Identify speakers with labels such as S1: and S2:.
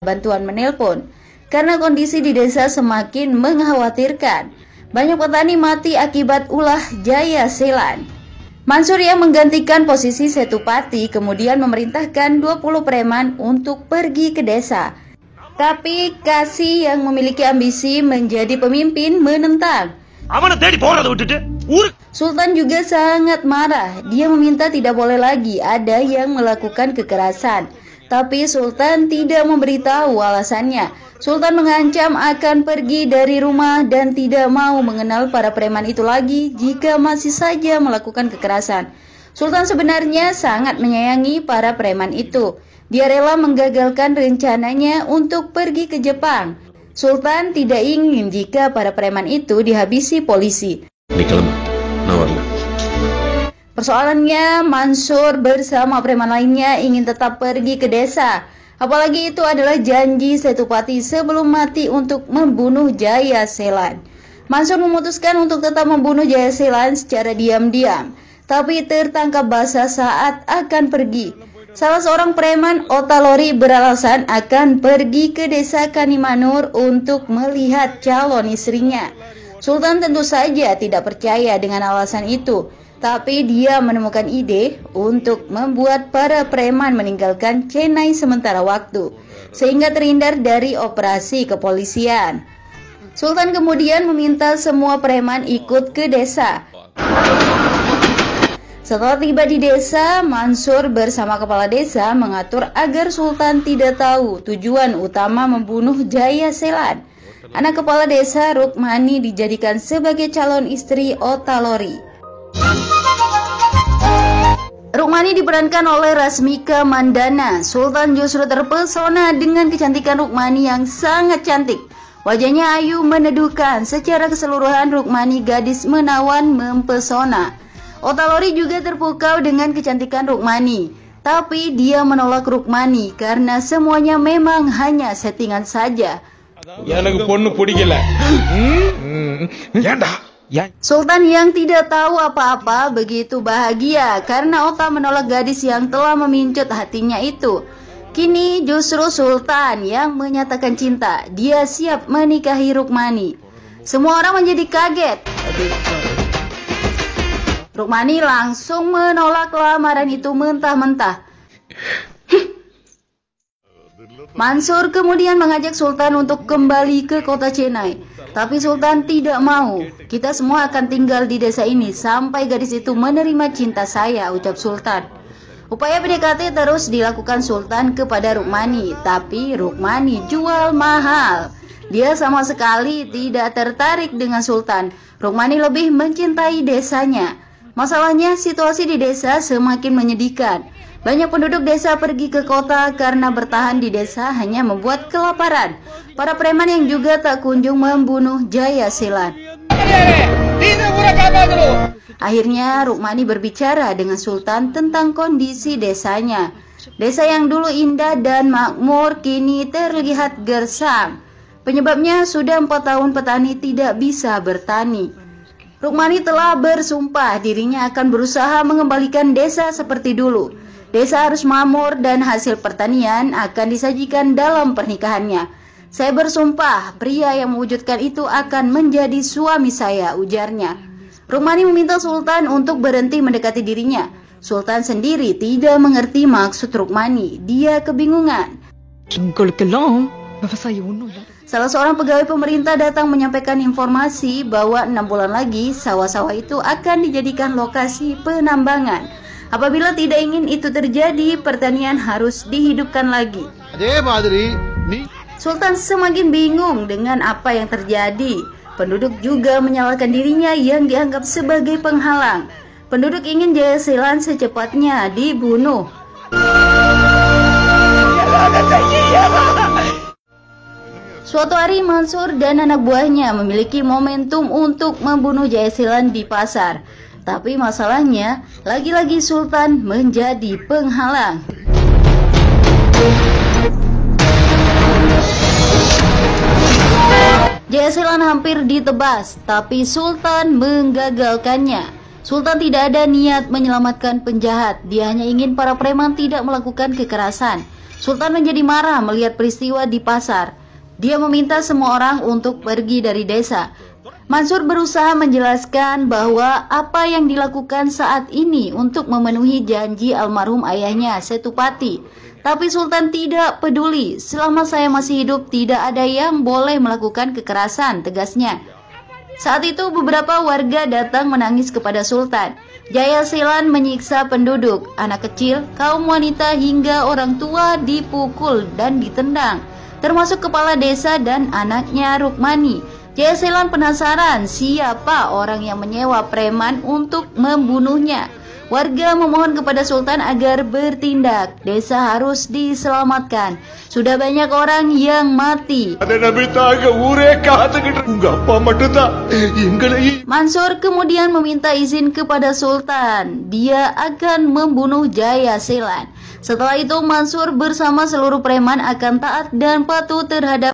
S1: bantuan menelpon karena kondisi di desa semakin mengkhawatirkan. Banyak petani mati akibat ulah Jaya Selan. Mansur yang menggantikan posisi Setupati kemudian memerintahkan 20 preman untuk pergi ke desa. Tapi Kasih yang memiliki ambisi menjadi pemimpin menentang. Sultan juga sangat marah. Dia meminta tidak boleh lagi ada yang melakukan kekerasan. Tapi Sultan tidak memberitahu alasannya. Sultan mengancam akan pergi dari rumah dan tidak mau mengenal para preman itu lagi jika masih saja melakukan kekerasan. Sultan sebenarnya sangat menyayangi para preman itu. Dia rela menggagalkan rencananya untuk pergi ke Jepang. Sultan tidak ingin jika para preman itu dihabisi polisi. Persoalannya, Mansur bersama preman lainnya ingin tetap pergi ke desa. Apalagi itu adalah janji Setupati sebelum mati untuk membunuh Jaya Selan. Mansur memutuskan untuk tetap membunuh Jaya Selan secara diam-diam, tapi tertangkap basah saat akan pergi. Salah seorang preman Otalori beralasan akan pergi ke desa Kanimanur untuk melihat calon istrinya. Sultan tentu saja tidak percaya dengan alasan itu. Tapi dia menemukan ide untuk membuat para preman meninggalkan Chennai sementara waktu, sehingga terhindar dari operasi kepolisian. Sultan kemudian meminta semua preman ikut ke desa. Setelah tiba di desa, Mansur bersama kepala desa mengatur agar Sultan tidak tahu tujuan utama membunuh Jaya Selan. Anak kepala desa Rukmani dijadikan sebagai calon istri Otalori. Rukmani diperankan oleh Rasmika Mandana. Sultan justru terpesona dengan kecantikan Rukmani yang sangat cantik. Wajahnya ayu meneduhkan. Secara keseluruhan Rukmani gadis menawan mempesona. Otalori juga terpukau dengan kecantikan Rukmani. Tapi dia menolak Rukmani karena semuanya memang hanya settingan saja. Sultan yang tidak tahu apa-apa begitu bahagia karena Ota menolak gadis yang telah memincut hatinya itu. Kini justru Sultan yang menyatakan cinta. Dia siap menikahi Rukmani. Semua orang menjadi kaget. Rukmani langsung menolak lamaran itu mentah-mentah. Mansur kemudian mengajak Sultan untuk kembali ke kota Chennai. Tapi Sultan tidak mau. Kita semua akan tinggal di desa ini sampai gadis itu menerima cinta saya, ucap Sultan. Upaya PDKT terus dilakukan Sultan kepada Rukmani. Tapi Rukmani jual mahal. Dia sama sekali tidak tertarik dengan Sultan. Rukmani lebih mencintai desanya. Masalahnya situasi di desa semakin menyedihkan. Banyak penduduk desa pergi ke kota karena bertahan di desa hanya membuat kelaparan. Para preman yang juga tak kunjung membunuh Jaya Selan. Akhirnya Rukmani berbicara dengan Sultan tentang kondisi desanya. Desa yang dulu indah dan makmur kini terlihat gersang. Penyebabnya sudah 4 tahun petani tidak bisa bertani. Rukmani telah bersumpah dirinya akan berusaha mengembalikan desa seperti dulu. Desa harus makmur dan hasil pertanian akan disajikan dalam pernikahannya. Saya bersumpah pria yang mewujudkan itu akan menjadi suami saya, ujarnya. Rukmani meminta Sultan untuk berhenti mendekati dirinya. Sultan sendiri tidak mengerti maksud Rukmani. Dia kebingungan. Salah seorang pegawai pemerintah datang menyampaikan informasi bahwa 6 bulan lagi sawah-sawah itu akan dijadikan lokasi penambangan. Apabila tidak ingin itu terjadi, pertanian harus dihidupkan lagi. Sultan semakin bingung dengan apa yang terjadi. Penduduk juga menyalahkan dirinya yang dianggap sebagai penghalang. Penduduk ingin Jaya Selan secepatnya dibunuh. Suatu hari Mansur dan anak buahnya memiliki momentum untuk membunuh Jaya Selan di pasar. Tapi masalahnya, lagi-lagi Sultan menjadi penghalang. Jaya Selan hampir ditebas, tapi Sultan menggagalkannya. Sultan tidak ada niat menyelamatkan penjahat, dia hanya ingin para preman tidak melakukan kekerasan. Sultan menjadi marah melihat peristiwa di pasar. Dia meminta semua orang untuk pergi dari desa. Mansur berusaha menjelaskan bahwa apa yang dilakukan saat ini untuk memenuhi janji almarhum ayahnya, Setupati. Tapi Sultan tidak peduli. Selama saya masih hidup, tidak ada yang boleh melakukan kekerasan, tegasnya. Saat itu beberapa warga datang menangis kepada Sultan. Jaya Selan menyiksa penduduk, anak kecil, kaum wanita hingga orang tua dipukul dan ditendang, termasuk kepala desa dan anaknya Rukmani. Jaya Selan penasaran siapa orang yang menyewa preman untuk membunuhnya. Warga memohon kepada Sultan agar bertindak. Desa harus diselamatkan. Sudah banyak orang yang mati. Mansur kemudian meminta izin kepada Sultan. Dia akan membunuh Jaya Selan. Setelah itu Mansur bersama seluruh preman akan taat dan patuh terhadap